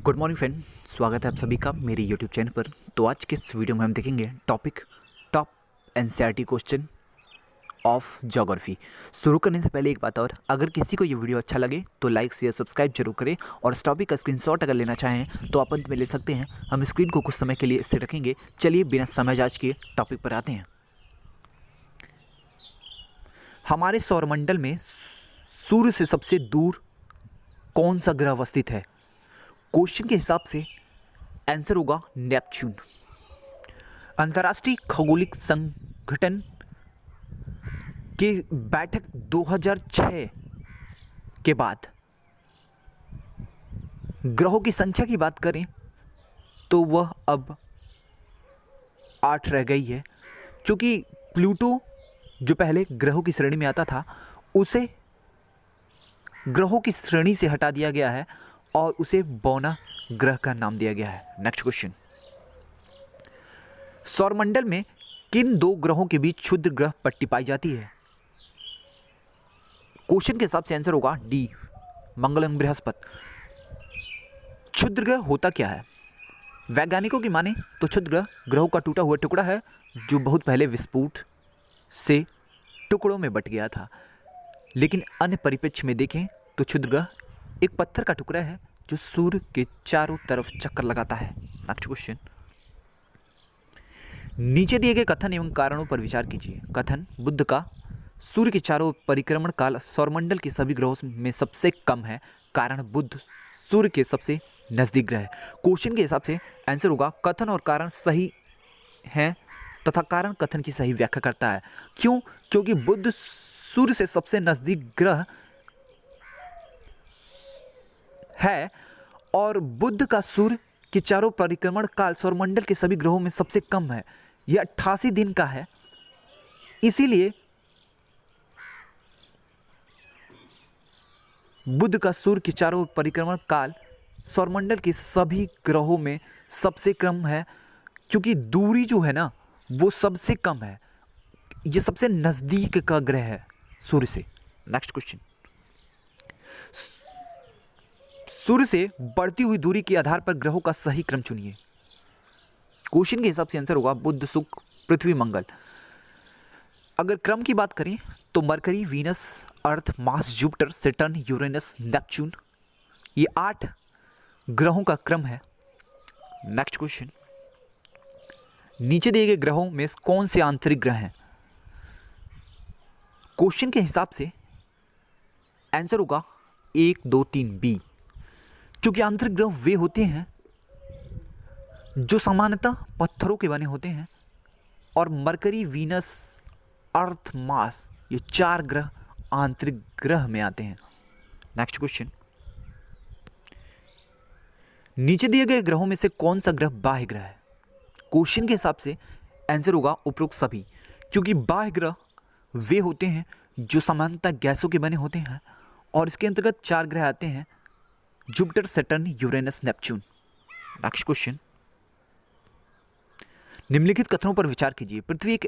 Good morning friend, स्वागत है आप सभी का मेरे यूट्यूब चैनल पर। तो आज के इस वीडियो में हम देखेंगे topic top NCERT question of geography. शुरू करने से पहले एक बात और, अगर किसी को ये वीडियो अच्छा लगे तो लाइक शेयर सब्सक्राइब जरूर करें और इस टॉपिक का स्क्रीनशॉट अगर लेना चाहें तो आप अंत में ले सकते हैं। हम स्क्रीन को कुछ समय के लिए स्थिर रखेंगे। चलिए बिना समय जांच के टॉपिक पर आते हैं। हमारे सौरमंडल में सूर्य से सबसे दूर कौन सा ग्रह अवस्थित है? क्वेश्चन के हिसाब से आंसर होगा नेपच्यून। अंतर्राष्ट्रीय खगोलिक संगठन के बैठक 2006 के बाद ग्रहों की संख्या की बात करें तो वह अब 8 रह गई है, क्योंकि प्लूटो जो पहले ग्रहों की श्रेणी में आता था उसे ग्रहों की श्रेणी से हटा दिया गया है और उसे बौना ग्रह का नाम दिया गया है। नेक्स्ट क्वेश्चन, सौरमंडल में किन दो ग्रहों के बीच क्षुद्र ग्रह पट्टी पाई जाती है? क्वेश्चन के हिसाब से आंसर होगा डी, मंगल एवं बृहस्पति। क्षुद्र ग्रह होता क्या है? वैज्ञानिकों की माने तो क्षुद्र ग्रह ग्रहों का टूटा हुआ टुकड़ा है जो बहुत पहले विस्फोट से टुकड़ों में बट गया था। लेकिन अन्य परिप्रेक्ष्य में देखें तो क्षुद्र ग्रह एक पत्थर का टुकड़ा है जो सूर्य के चारों तरफ चक्कर लगाता है। नेक्स्ट क्वेश्चन, नीचे दिए गए कथन एवं कारणों पर विचार कीजिए। कथन, बुध का सूर्य के चारों परिक्रमण काल सौरमंडल के सभी ग्रहों में सबसे कम है। कारण, बुध सूर्य के सबसे नजदीक ग्रह है। क्वेश्चन के हिसाब से आंसर होगा कथन और कारण सही हैं तथा कारण कथन की सही व्याख्या करता है। क्यों? क्योंकि बुध सूर्य से सबसे नजदीक ग्रह है और बुध का सूर्य के चारों परिक्रमण काल सौरमंडल के सभी ग्रहों में सबसे कम है। यह 88 दिन का है। इसीलिए बुध का सूर्य के चारों परिक्रमण काल सौरमंडल के सभी ग्रहों में सबसे कम है, क्योंकि दूरी जो है ना वो सबसे कम है। यह सबसे नजदीक का ग्रह है सूर्य से। नेक्स्ट क्वेश्चन, सूर्य से बढ़ती हुई दूरी के आधार पर ग्रहों का सही क्रम चुनिए। क्वेश्चन के हिसाब से आंसर होगा बुध, शुक्र, पृथ्वी, मंगल। अगर क्रम की बात करें तो Mercury, Venus, Earth, Mars, Jupiter, Saturn, Uranus, Neptune, ये 8 ग्रहों का क्रम है। नेक्स्ट क्वेश्चन, नीचे दिए गए ग्रहों में कौन से आंतरिक ग्रह हैं? क्वेश्चन के हिसाब से आंसर होगा 1, 2, 3 बी, क्योंकि आंतरिक ग्रह वे होते हैं जो सामान्यतः पत्थरों के बने होते हैं और मरकरी, वीनस, अर्थ, मार्स, ये 4 ग्रह आंतरिक ग्रह में आते हैं। नेक्स्ट क्वेश्चन, नीचे दिए गए ग्रहों में से कौन सा ग्रह बाह्य ग्रह है? क्वेश्चन के हिसाब से आंसर होगा उपरोक्त सभी, क्योंकि बाह्य ग्रह वे होते हैं जो सामान्यतः गैसों के बने होते हैं और इसके अंतर्गत 4 ग्रह आते हैं, Jupiter, Saturn, Uranus, Neptune. Next question, निम्नलिखित कथनों पर विचार कीजिए। पृथ्वी एक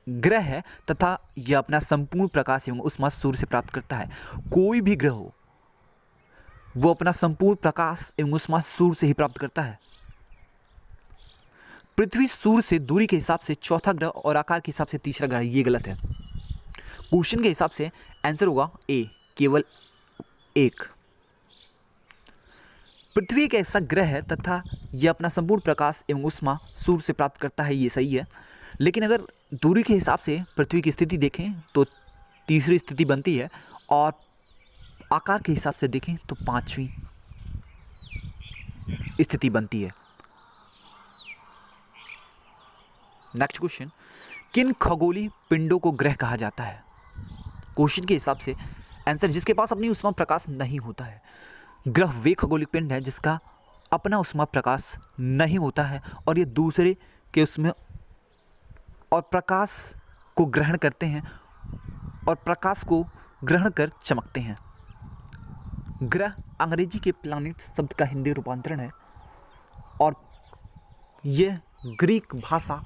ग्रह है तथा यह अपना संपूर्ण प्रकाश एवं उष्मा सूर्य से प्राप्त करता है। कोई भी ग्रह हो वो अपना संपूर्ण प्रकाश एवं उष्मा सूर्य से ही प्राप्त करता है। पृथ्वी सूर्य से दूरी के हिसाब से चौथा ग्रह और आकार के हिसाब से तीसरा ग्रह, ये गलत है। क्वेश्चन के हिसाब से आंसर होगा ए, केवल 1। पृथ्वी एक ऐसा ग्रह है तथा यह अपना संपूर्ण प्रकाश एवं उष्मा सूर्य से प्राप्त करता है, ये सही है। लेकिन अगर दूरी के हिसाब से पृथ्वी की स्थिति देखें तो तीसरी स्थिति बनती है और आकार के हिसाब से देखें तो 5वीं स्थिति बनती है। नेक्स्ट क्वेश्चन, किन खगोलीय पिंडों को ग्रह कहा जाता है? क्वेश्चन के हिसाब से आंसर, जिसके पास अपनी उष्मा प्रकाश नहीं होता है। ग्रह वे खगोलिक पिंड है जिसका अपना उष्मा प्रकाश नहीं होता है और ये दूसरे के उसमें और प्रकाश को ग्रहण करते हैं और प्रकाश को ग्रहण कर चमकते हैं। ग्रह अंग्रेजी के प्लैनेट शब्द का हिंदी रूपांतरण है और यह ग्रीक भाषा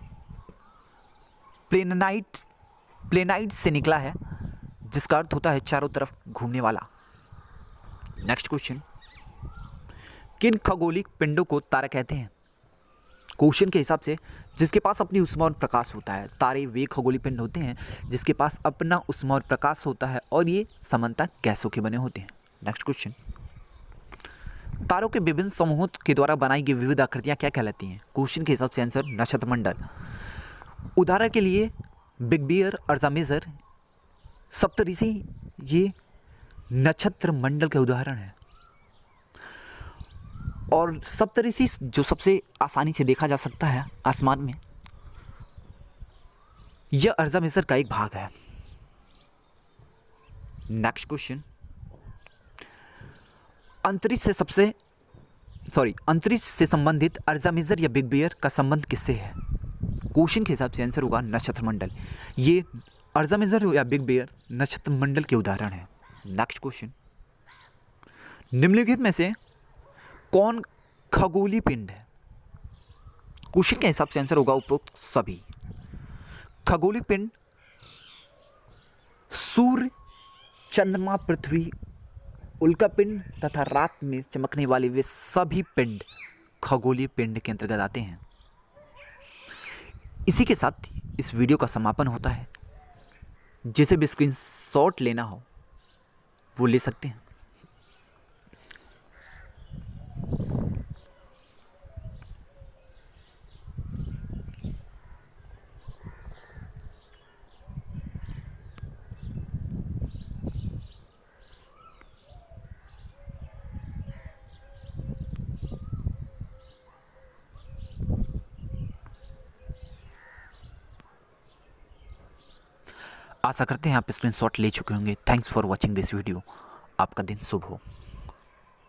प्लेनाइट से निकला है, जिसका अर्थ होता है चारों तरफ घूमने वाला। नेक्स्ट क्वेश्चन, किन खगोलिक पिंडों को तारा कहते हैं? क्वेश्चन के हिसाब से जिसके पास अपनी ऊष्मा और प्रकाश होता है। तारे वे खगोलीय पिंड होते हैं जिसके पास अपना ऊष्मा और प्रकाश होता है और ये सामान्यतः गैसों के बने होते हैं। नेक्स्ट क्वेश्चन, तारों के विभिन्न समूहों के द्वारा बनाई गई विविध आकृतियां क्या कहलाती हैं? क्वेश्चन के हिसाब से आंसर नक्षत्र मंडल। उदाहरण के लिए बिग बियर, अर्जा मेजर, सप्तऋषि ये नक्षत्र मंडल के उदाहरण हैं। और सप्तऋषि जो सबसे आसानी से देखा जा सकता है आसमान में, यह अर्जा मेजर का एक भाग है। नेक्स्ट क्वेश्चन, अंतरिक्ष से संबंधित अर्जा मेजर या बिग बियर का संबंध किससे है? क्वेश्चन के हिसाब से आंसर होगा नक्षत्र मंडल। ये अर्जा मेजर या बिग बियर नक्षत्र मंडल के उदाहरण है। नेक्स्ट क्वेश्चन, निम्नलिखित में से कौन खगोलीय पिंड है? क्वेश्चन के हिसाब से आंसर होगा उपरोक्त सभी। खगोलीय पिंड सूर्य, चंद्रमा, पृथ्वी, उल्का पिंड तथा रात में चमकने वाले वे सभी पिंड खगोलीय पिंड के अंतर्गत आते हैं। इसी के साथ इस वीडियो का समापन होता है। जिसे भी स्क्रीनशॉट लेना हो वो ले सकते हैं। आशा करते हैं आप स्क्रीनशॉट ले चुके होंगे। Thanks for watching this video. आपका दिन शुभ हो।